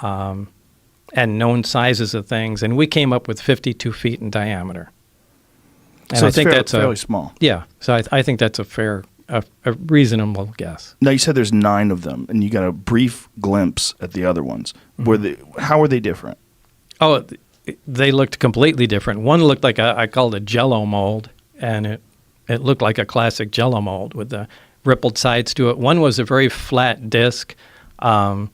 and known sizes of things, and we came up with 52 feet in diameter. And so I think that's fairly small. Yeah, so I think that's a reasonable guess. Now, you said there's 9 of them, and you got a brief glimpse at the other ones. How are they different? Oh, they looked completely different. One looked like I called it Jell-O mold, and it looked like a classic Jell-O mold with the rippled sides to it. One was a very flat disc, like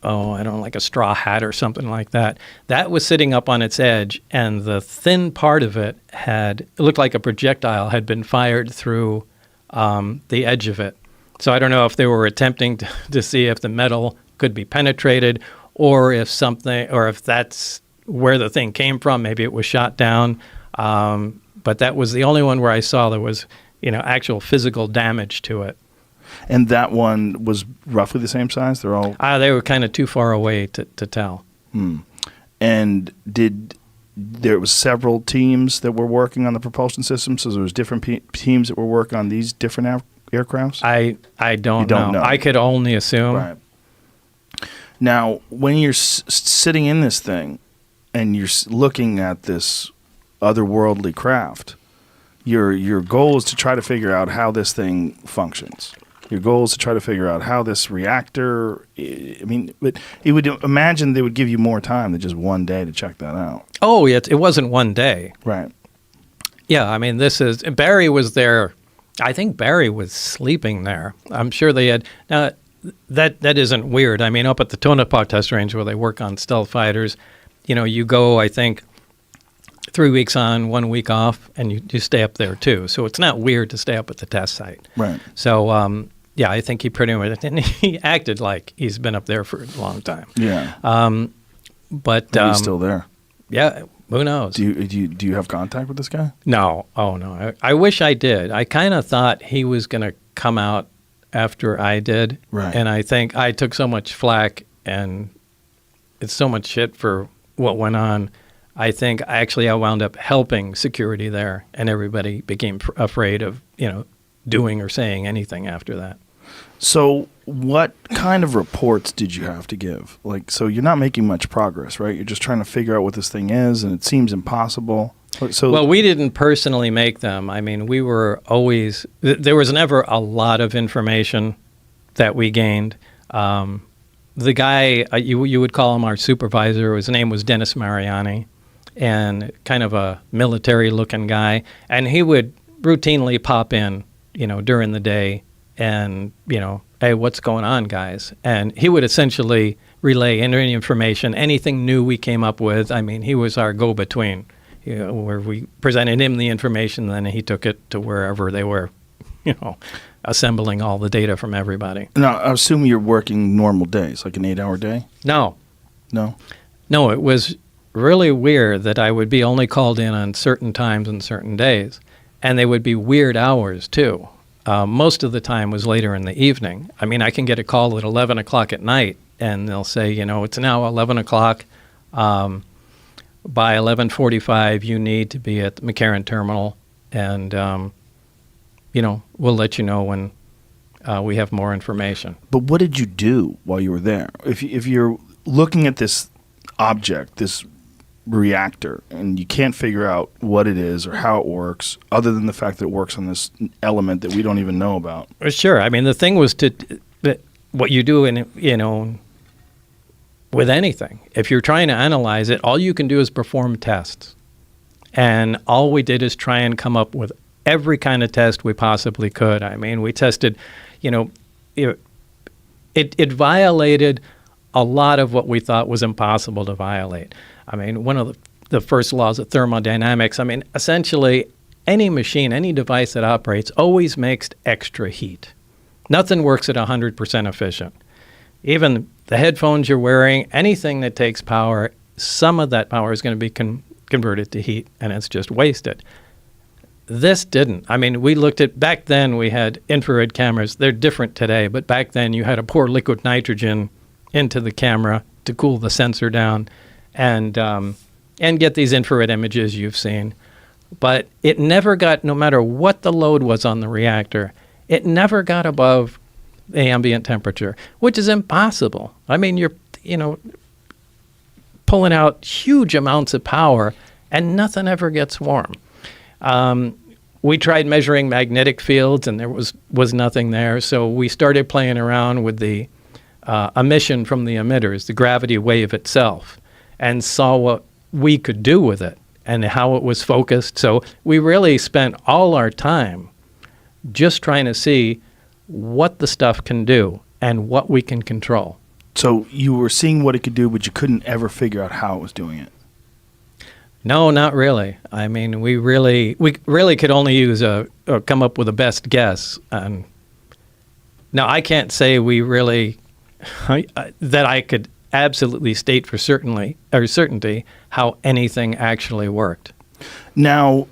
like a straw hat or something like that. That was sitting up on its edge, and the thin part of it looked like a projectile had been fired through the edge of it. So I don't know if they were attempting to see if the metal could be penetrated, or if that's where the thing came from. Maybe it was shot down. But that was the only one where I saw there was, actual physical damage to it. And that one was roughly the same size? They were kind of too far away to tell. And there was several teams that were working on the propulsion system, so there was different teams that were working on these different aircrafts? I don't know. I could only assume. Right. Now, when you're sitting in this thing and you're looking at this otherworldly craft, your goal is to try to figure out how this thing functions. Your goal is to try to figure out how this reactor. But you would imagine they would give you more time than just one day to check that out. Oh, it wasn't one day. Right. Yeah, Barry was there. I think Barry was sleeping there. I'm sure they had. Now, that isn't weird. Up at the Tonopah test range where they work on stealth fighters, you go, I think, 3 weeks on, 1 week off, and you stay up there too. So it's not weird to stay up at the test site. Right. So, I think he pretty much, and he acted like he's been up there for a long time. Yeah. But maybe he's still there. Yeah. Who knows? Do you have contact with this guy? No. Oh, no. I wish I did. I kind of thought he was going to come out after I did. Right. And I think I took so much flack and it's so much shit for what went on. I think I wound up helping security there, and everybody became afraid of, doing or saying anything after that. So what kind of reports did you have to give? So you're not making much progress, right? You're just trying to figure out what this thing is, and it seems impossible. Well, we didn't personally make them. We were always – there was never a lot of information that we gained. The guy, you would call him our supervisor. His name was Dennis Mariani, and kind of a military-looking guy. And he would routinely pop in, during the day and, hey, what's going on, guys? And he would essentially relay any information, anything new we came up with. He was our go-between, where we presented him the information, and then he took it to wherever they were, assembling all the data from everybody. Now, I assume you're working normal days, like an 8-hour day? No. No? No, it was really weird that I would be only called in on certain times and certain days, and they would be weird hours, too. Most of the time was later in the evening. I can get a call at 11 o'clock at night, and they'll say, it's now 11 o'clock. By 11:45, you need to be at the McCarran terminal, and, we'll let you know when we have more information. But what did you do while you were there? If you're looking at this object, this reactor, and you can't figure out what it is or how it works, other than the fact that it works on this element that we don't even know about. Sure. The thing was what you do with anything. If you're trying to analyze it, all you can do is perform tests. And all we did is try and come up with every kind of test we possibly could. We tested, it violated a lot of what we thought was impossible to violate. One of the first laws of thermodynamics, essentially any machine, any device that operates always makes extra heat. Nothing works at 100% efficient. Even the headphones you're wearing, anything that takes power, some of that power is going to be converted to heat, and it's just wasted. This didn't. We looked at, back then we had infrared cameras. They're different today, but back then you had to pour liquid nitrogen into the camera to cool the sensor down and get these infrared images you've seen. But it never got, no matter what the load was on the reactor, it never got above the ambient temperature, which is impossible. I mean, you're, pulling out huge amounts of power and nothing ever gets warm. We tried measuring magnetic fields and there was nothing there. So we started playing around with the emission from the emitters, the gravity wave itself, and saw what we could do with it and how it was focused. So we really spent all our time just trying to see what the stuff can do and what we can control. So you were seeing what it could do, but you couldn't ever figure out how it was doing it. No, not really. I mean, we really could only use come up with a best guess. Now, I can't say we really that I could absolutely state for certainty how anything actually worked. Now,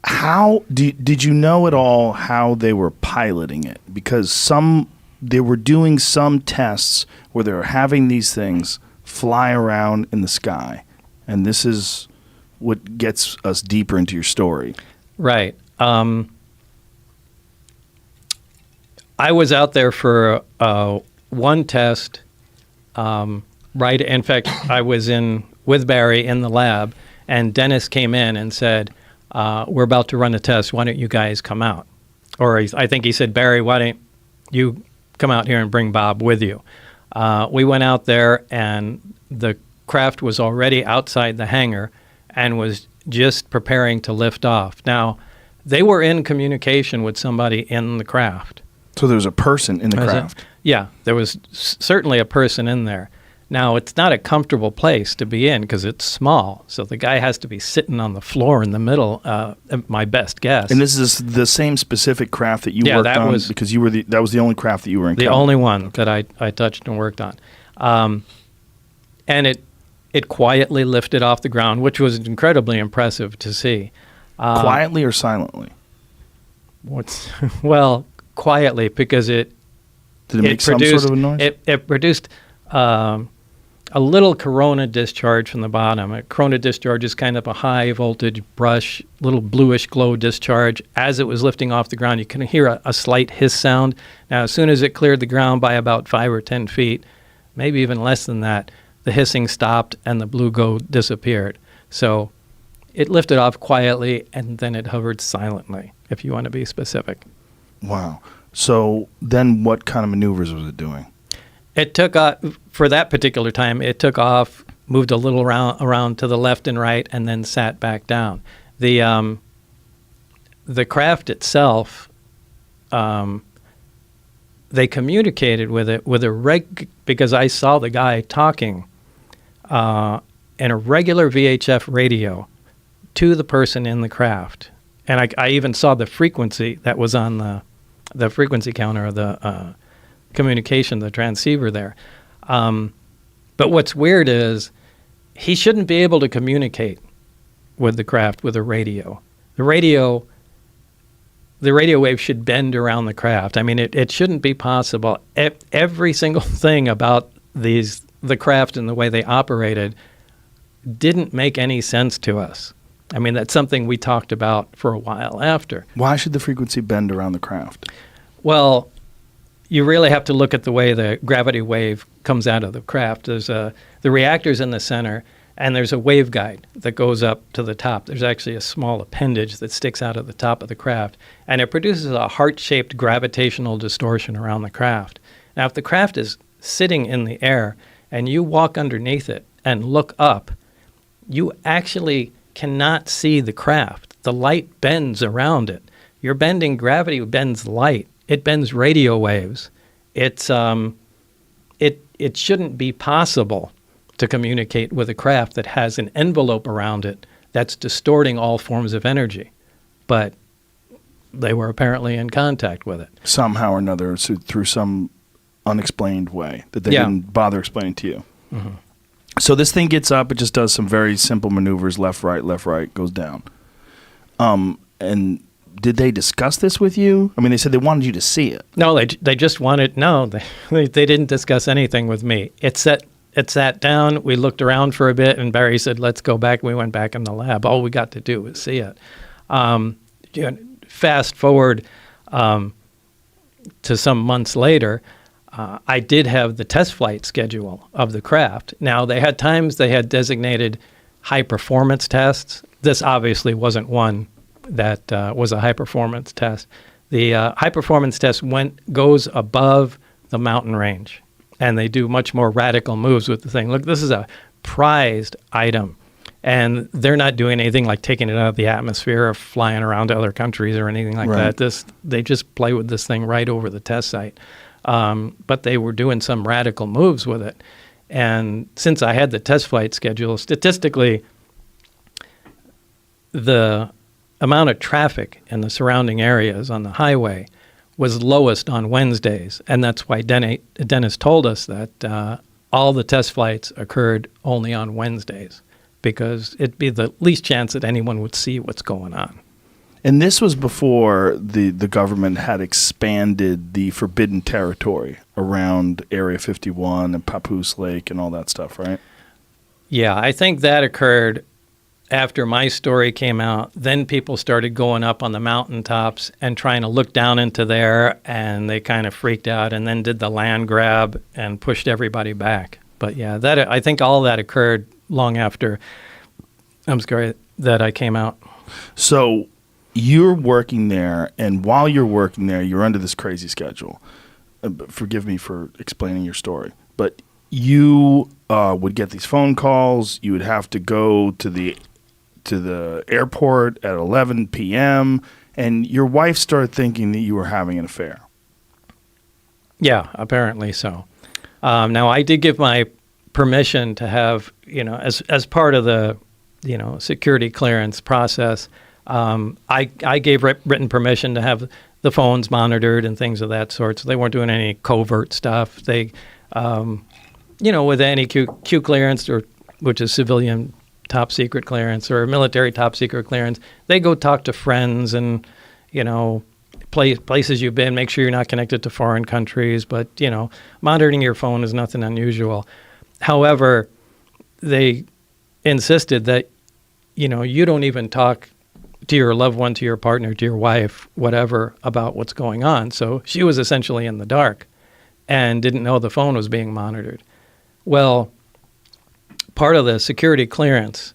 how did you know at all how they were piloting it? Because they were doing some tests where they were having these things fly around in the sky, and this is what gets us deeper into your story. Right. I was out there for one test. Right. In fact, I was with Barry in the lab, and Dennis came in and said, "We're about to run a test. Why don't you guys come out?" Or I think he said, "Barry, why don't you come out here and bring Bob with you?" We went out there, and the craft was already outside the hangar and was just preparing to lift off. Now, they were in communication with somebody in the craft. So there was a person in the craft? Yeah, there was certainly a person in there. Now, it's not a comfortable place to be in because it's small, so the guy has to be sitting on the floor in the middle, my best guess. And this is the same specific craft that you worked on? Because that was the only craft that you were in? The only one that I touched and worked on. And it quietly lifted off the ground, which was incredibly impressive to see. Quietly or silently? Well, quietly, because it Did it make some sort of a noise? It produced a little corona discharge from the bottom. A corona discharge is kind of a high voltage brush, little bluish glow discharge. As it was lifting off the ground, you can hear a slight hiss sound. Now, as soon as it cleared the ground by about 5 or 10 feet, maybe even less than that, the hissing stopped and the blue glow disappeared. So it lifted off quietly and then it hovered silently, if you want to be specific. Wow. So then what kind of maneuvers was it doing? It took off, for that particular time, it took off, moved a little around to the left and right, and then sat back down. The craft itself, they communicated with it with because I saw the guy talking in a regular VHF radio to the person in the craft. And I even saw the frequency that was on the frequency counter of the communication, the transceiver there. But what's weird is he shouldn't be able to communicate with the craft with a radio. The radio wave should bend around the craft. I mean, it shouldn't be possible. Every single thing about the craft and the way they operated didn't make any sense to us. I mean, that's something we talked about for a while after. Why should the frequency bend around the craft? Well, you really have to look at the way the gravity wave comes out of the craft. There's the reactor's in the center, and there's a waveguide that goes up to the top. There's actually a small appendage that sticks out of the top of the craft, and it produces a heart-shaped gravitational distortion around the craft. Now, if the craft is sitting in the air and you walk underneath it and look up, you actually cannot see the craft. The light bends around it. You're bending gravity, bends light. It bends radio waves. It shouldn't be possible to communicate with a craft that has an envelope around it that's distorting all forms of energy. But they were apparently in contact with it. Somehow or another, so through some unexplained way that they didn't bother explaining to you. Mm-hmm. So this thing gets up, it just does some very simple maneuvers, left, right, goes down. And did they discuss this with you? I mean, they said they wanted you to see it. No, they just wanted, they didn't discuss anything with me. It sat down, we looked around for a bit, and Barry said, let's go back. We went back in the lab. All we got to do was see it. Fast forward, to some months later, I did have the test flight schedule of the craft. Now, they had times they had designated high-performance tests. This obviously wasn't one that was a high-performance test. The high-performance test goes above the mountain range, and they do much more radical moves with the thing. Look, this is a prized item, and they're not doing anything like taking it out of the atmosphere or flying around to other countries or anything like Right. that. They just play with this thing right over the test site. But they were doing some radical moves with it. And since I had the test flight schedule, statistically, the amount of traffic in the surrounding areas on the highway was lowest on Wednesdays. And that's why Dennis told us that all the test flights occurred only on Wednesdays, because it'd be the least chance that anyone would see what's going on. And this was before the government had expanded the forbidden territory around Area 51 and Papoose Lake and all that stuff, right? Yeah, I think that occurred after my story came out. Then people started going up on the mountaintops and trying to look down into there, and they kind of freaked out and then did the land grab and pushed everybody back. But yeah, I think all that occurred long after that I came out. So you're working there, and while you're working there, you're under this crazy schedule. Forgive me for explaining your story, but you would get these phone calls. You would have to go to the airport at 11 p.m., and your wife started thinking that you were having an affair. Yeah, apparently so. Now, I did give my permission to have, as part of the, security clearance process, I gave written permission to have the phones monitored and things of that sort. So they weren't doing any covert stuff. They, with any Q clearance, which is civilian top secret clearance or military top secret clearance, they go talk to friends and, places you've been, make sure you're not connected to foreign countries. But, monitoring your phone is nothing unusual. However, they insisted that, you don't even talk to your loved one, to your partner, to your wife, whatever, about what's going on. So she was essentially in the dark and didn't know the phone was being monitored. Well, part of the security clearance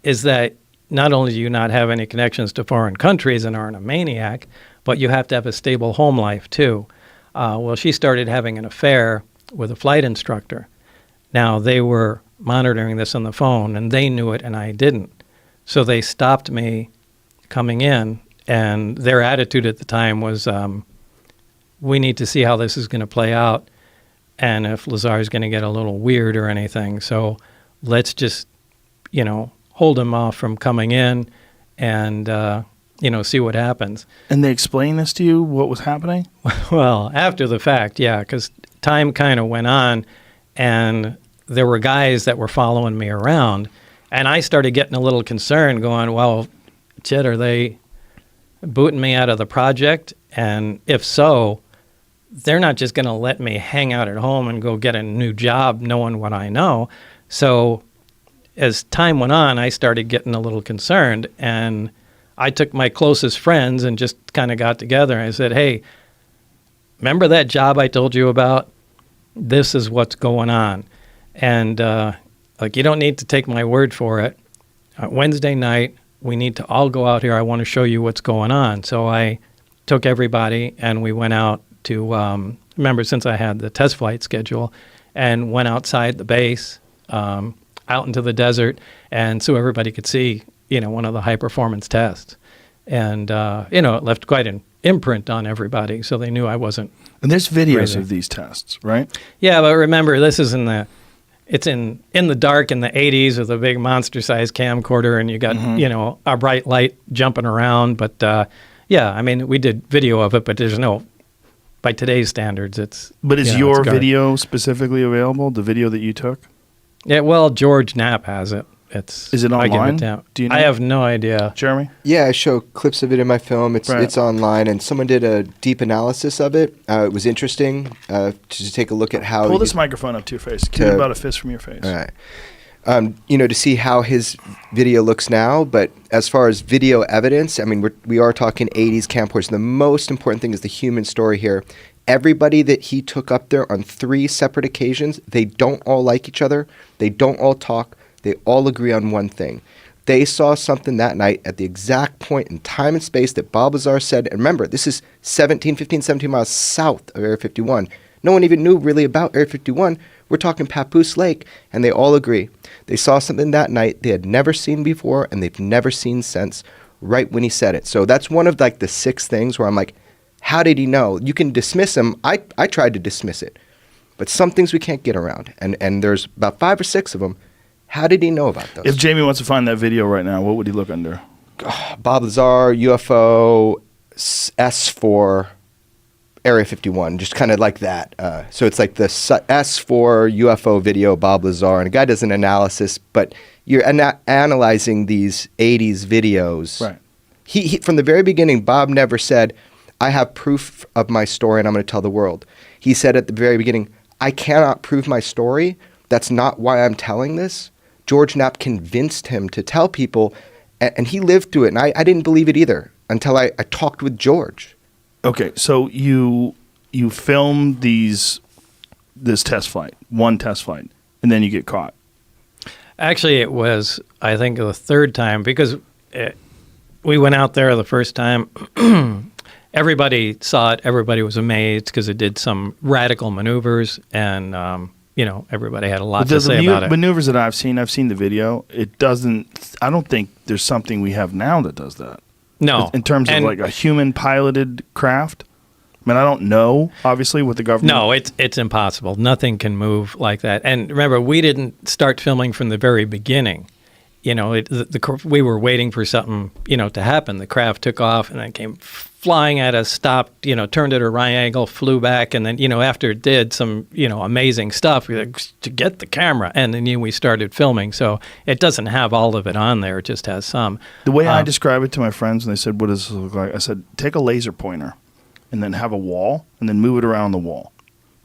is that not only do you not have any connections to foreign countries and aren't a maniac, but you have to have a stable home life too. Well, she started having an affair with a flight instructor. Now, they were monitoring this on the phone, and they knew it, and I didn't. So they stopped me coming in, and their attitude at the time was, we need to see how this is going to play out, and if Lazar is going to get a little weird or anything. So let's just, hold him off from coming in and, see what happens. And they explained this to you, what was happening? Well, after the fact, yeah, because time kind of went on, and there were guys that were following me around, and I started getting a little concerned, going, well, Chet, are they booting me out of the project? And if so, they're not just going to let me hang out at home and go get a new job knowing what I know. So as time went on, I started getting a little concerned, and I took my closest friends and just kind of got together, and I said, hey, remember that job I told you about? This is what's going on. And you don't need to take my word for it. Wednesday night, we need to all go out here. I want to show you what's going on. So I took everybody, and we went out to, remember, since I had the test flight schedule, and went outside the base, out into the desert, and so everybody could see, one of the high-performance tests. And, it left quite an imprint on everybody, so they knew I wasn't And there's videos crazy. of these tests, right? Yeah, but remember, this is in the dark in the 80s with a big monster-sized camcorder, and you got, a bright light jumping around. But, we did video of it, but there's no, by today's standards, it's... But is it's your garbage. video specifically available, the video that you took? Yeah, well, George Knapp has it. Is it I give online? it to him. Do you know? I have no idea. Jeremy? Yeah, I show clips of it in my film. Right. It's online, and someone did a deep analysis of it. It was interesting to take a look at how... Pull this microphone up to your face. Give me about a fist from your face. All right. to see how his video looks now. But as far as video evidence, I mean, we are talking 80s camcorders. The most important thing is the human story here. Everybody that he took up there on 3 separate occasions, they don't all like each other. They don't all talk. They all agree on one thing. They saw something that night at the exact point in time and space that Bob Lazar said. And remember, this is 17 miles south of Area 51. No one even knew really about Area 51. We're talking Papoose Lake, and they all agree. They saw something that night they had never seen before, and they've never seen since, right when he said it. So that's one of like the 6 things where I'm like, how did he know? You can dismiss him. I tried to dismiss it. But some things we can't get around, and there's about 5 or 6 of them. How did he know about those? If Jamie wants to find that video right now, what would he look under? Bob Lazar, UFO, S4, Area 51, just kind of like that. So it's like the S4 UFO video, Bob Lazar, and a guy does an analysis, but you're analyzing these 80s videos. Right. He from the very beginning, Bob never said, I have proof of my story and I'm going to tell the world. He said at the very beginning, I cannot prove my story. That's not why I'm telling this. George Knapp convinced him to tell people, and he lived through it. And I didn't believe it either until I talked with George. Okay, so you film this test flight, one test flight, and then you get caught. Actually, it was, I think, the 3rd time, because we went out there the first time. Everybody saw it. Everybody was amazed because it did some radical maneuvers, and everybody had a lot to say about it. The maneuvers that I've seen the video. It doesn't. I don't think there's something we have now that does that. No, in terms of like a human piloted craft. I mean, I don't know, obviously, with the government. No, it's impossible. Nothing can move like that. And remember, we didn't start filming from the very beginning. We were waiting for something, to happen. The craft took off and then came flying at us, stopped, turned at a right angle, flew back, and then, after it did some, amazing stuff, to get the camera, and then we started filming. So it doesn't have all of it on there; it just has some. The way I describe it to my friends, and they said, "What does this look like?" I said, "Take a laser pointer, and then have a wall, and then move it around the wall."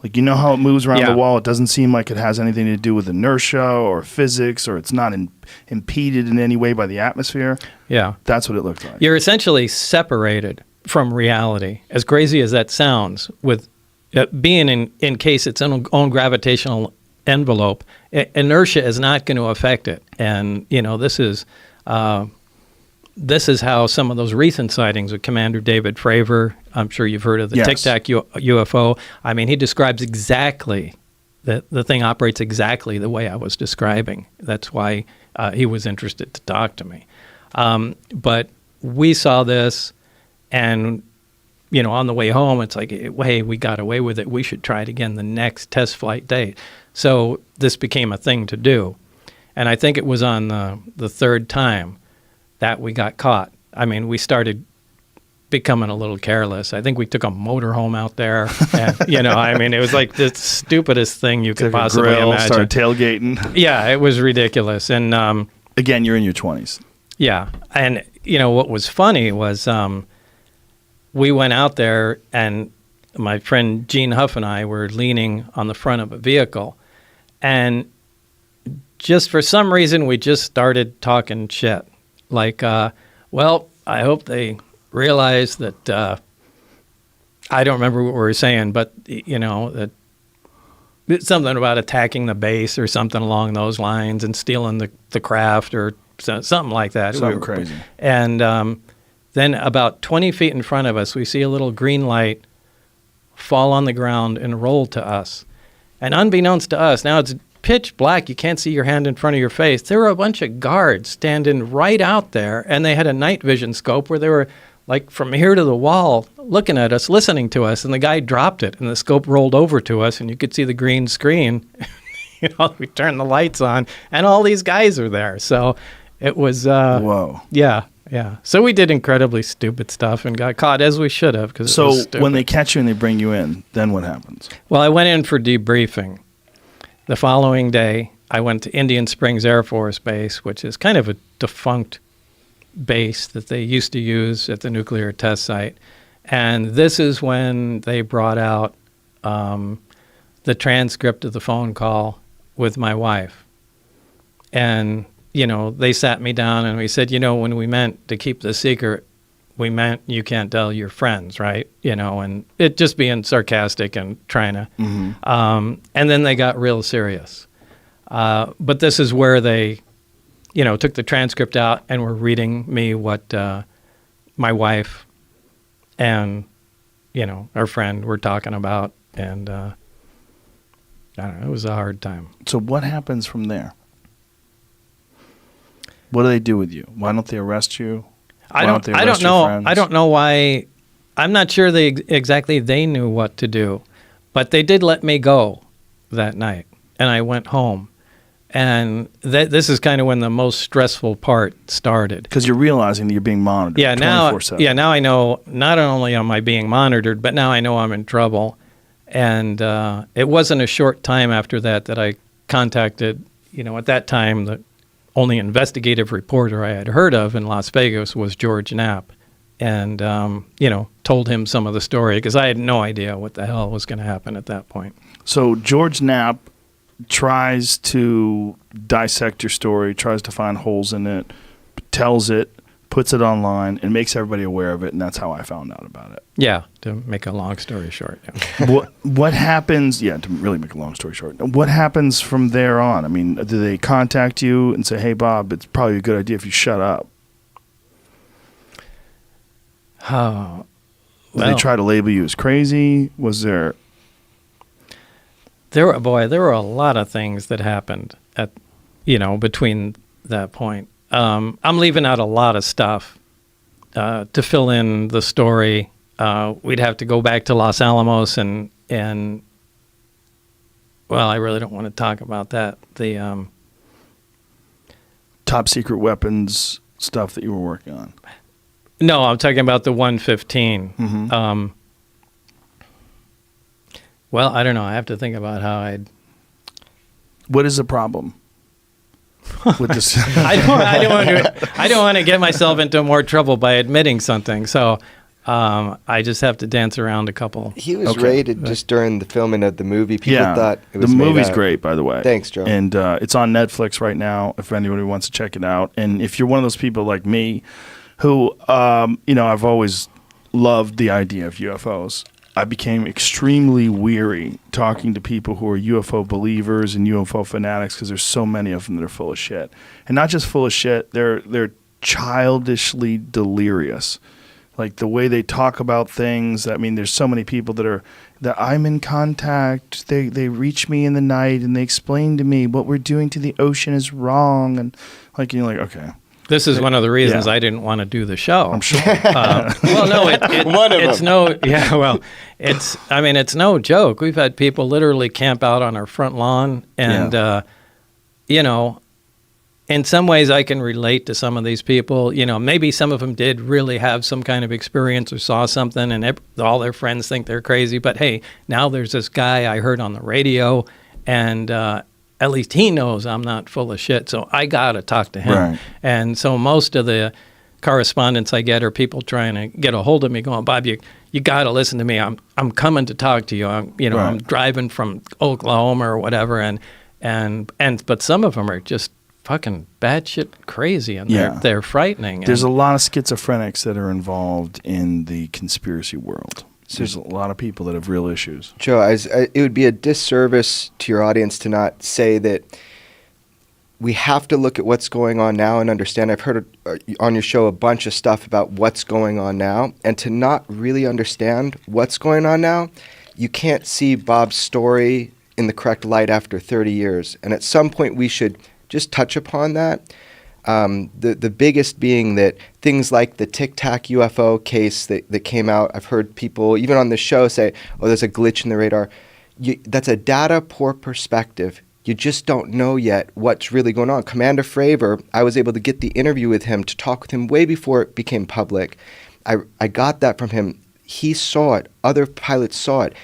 Like, how it moves around the wall? It doesn't seem like it has anything to do with inertia or physics, or it's not impeded in any way by the atmosphere. Yeah. That's what it looks like. You're essentially separated from reality, as crazy as that sounds, with being in case its own gravitational envelope. Inertia is not going to affect it. And, this is how some of those recent sightings with Commander David Fravor, I'm sure you've heard of the Tic Tac UFO. I mean, he describes exactly, the thing operates exactly the way I was describing. That's why he was interested to talk to me. But we saw this, and, on the way home, it's like, hey, we got away with it. We should try it again the next test flight date. So this became a thing to do. And I think it was on the 3rd time that we got caught. I mean, we started becoming a little careless. I think we took a motorhome out there. And, it was like the stupidest thing you could possibly imagine. Started tailgating. Yeah, it was ridiculous. And again, you're in your 20s. Yeah. And, what was funny was we went out there, and my friend Gene Huff and I were leaning on the front of a vehicle. And just for some reason, we just started talking shit. Like, well, I hope they realize that, I don't remember what we were saying, but, that it's something about attacking the base or something along those lines and stealing the craft or something like that. Something crazy. And then about 20 feet in front of us, we see a little green light fall on the ground and roll to us. And unbeknownst to us, now it's pitch black, you can't see your hand in front of your face. There were a bunch of guards standing right out there, and they had a night vision scope where they were like from here to the wall looking at us, listening to us, and the guy dropped it, and the scope rolled over to us, and you could see the green screen. We turned the lights on, and all these guys are there. So it was whoa. Yeah. So we did incredibly stupid stuff and got caught, as we should have. So when they catch you and they bring you in, then what happens? Well, I went in for debriefing. The following day, I went to Indian Springs Air Force Base, which is kind of a defunct base that they used to use at the nuclear test site. And this is when they brought out the transcript of the phone call with my wife. And, they sat me down and we said, when we meant to keep the secret, we meant you can't tell your friends, right? And it just being sarcastic and trying to. And then they got real serious. But this is where they, took the transcript out and were reading me what my wife and, our friend were talking about. And I don't know, it was a hard time. So what happens from there? What do they do with you? Why don't they arrest you? I don't know. I don't know why. I'm not sure exactly they knew what to do, but they did let me go that night, and I went home. And this is kind of when the most stressful part started. Because you're realizing that you're being monitored 24/7. Now I know not only am I being monitored, but now I know I'm in trouble. And it wasn't a short time after that I contacted, at that time, the only investigative reporter I had heard of in Las Vegas was George Knapp. And, told him some of the story because I had no idea what the hell was going to happen at that point. So George Knapp tries to dissect your story, tries to find holes in it, tells it, puts it online, and makes everybody aware of it, and that's how I found out about it. Yeah, to make a long story short. Yeah. What happens, to really make a long story short, what happens from there on? I mean, do they contact you and say, hey, Bob, it's probably a good idea if you shut up? Oh, Did they try to label you as crazy? Was there... There were a lot of things that happened at, between that point. I'm leaving out a lot of stuff to fill in the story. We'd have to go back to Los Alamos and well, I really don't want to talk about that. The top secret weapons stuff that you were working on. No, I'm talking about the 115. Mm-hmm. Well, I don't know. I have to think about how I'd... What is the problem with this? I don't want to get myself into more trouble by admitting something. So I just have to dance around a couple. He was rated just during the filming of the movie. People thought it was the movie's great, by the way. Thanks, Joe. And it's on Netflix right now if anybody wants to check it out. And if you're one of those people like me who, I've always loved the idea of UFOs. I became extremely weary talking to people who are UFO believers and UFO fanatics because there's so many of them that are full of shit. And not just full of shit, they're childishly delirious. Like the way they talk about things. I mean, there's so many people that I'm in contact. They reach me in the night and they explain to me what we're doing to the ocean is wrong. And you're like, okay. This is one of the reasons I didn't want to do the show. I'm sure. Well, no, it's no joke. We've had people literally camp out on our front lawn, and in some ways I can relate to some of these people. Maybe some of them did really have some kind of experience or saw something, and all their friends think they're crazy. But hey, now there's this guy I heard on the radio, and at least he knows I'm not full of shit, so I got to talk to him. Right. And so most of the correspondence I get are people trying to get a hold of me going, Bob, you got to listen to me. I'm coming to talk to you. I'm driving from Oklahoma or whatever. But some of them are just fucking batshit crazy, and they're frightening. There's a lot of schizophrenics that are involved in the conspiracy world. So there's a lot of people that have real issues. Joe, it would be a disservice to your audience to not say that we have to look at what's going on now and understand. I've heard on your show a bunch of stuff about what's going on now, and to not really understand what's going on now, you can't see Bob's story in the correct light after 30 years. And at some point we should just touch upon that. The biggest being that things like the Tic Tac UFO case that came out, I've heard people, even on the show, say, oh, there's a glitch in the radar. That's a data poor perspective. You just don't know yet what's really going on. Commander Fravor, I was able to get the interview with him to talk with him way before it became public. I got that from him. He saw it. Other pilots saw it.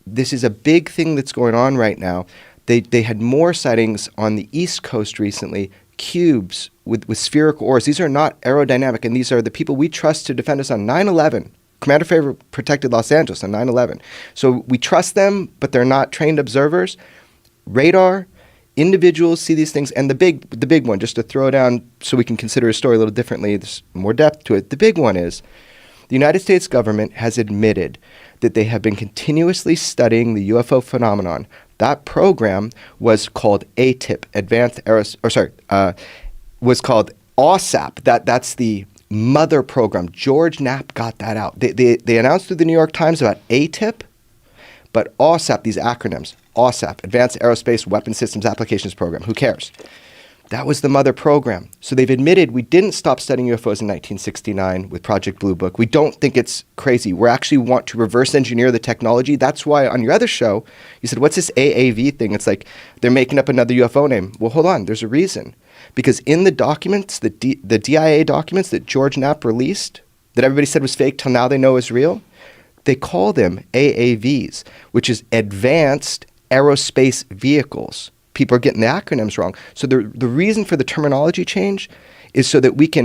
This is a big thing that's going on right now. They had more sightings on the East Coast recently, cubes with spherical ores. These are not aerodynamic, and these are the people we trust to defend us on 9/11. Commander Fravor protected Los Angeles on 9/11. So we trust them, but they're not trained observers. Radar individuals see these things, and the big one, just to throw down so we can consider a story a little differently, there's more depth to it. The big one is the United States government has admitted that they have been continuously studying the UFO phenomenon. That program was called ATIP, was called OSAP. That's the mother program. George Knapp got that out. They announced through the New York Times about ATIP, but OSAP, these acronyms, OSAP, Advanced Aerospace Weapon Systems Applications Program. Who cares? That was the mother program. So they've admitted we didn't stop studying UFOs in 1969 with Project Blue Book. We don't think it's crazy. We actually want to reverse engineer the technology. That's why on your other show, you said, what's this AAV thing? It's like they're making up another UFO name. Well, hold on. There's a reason. Because in the documents, the DIA documents that George Knapp released, that everybody said was fake till now they know is real, they call them AAVs, which is Advanced Aerospace Vehicles. People are getting the acronyms wrong. So the reason for the terminology change is so that we can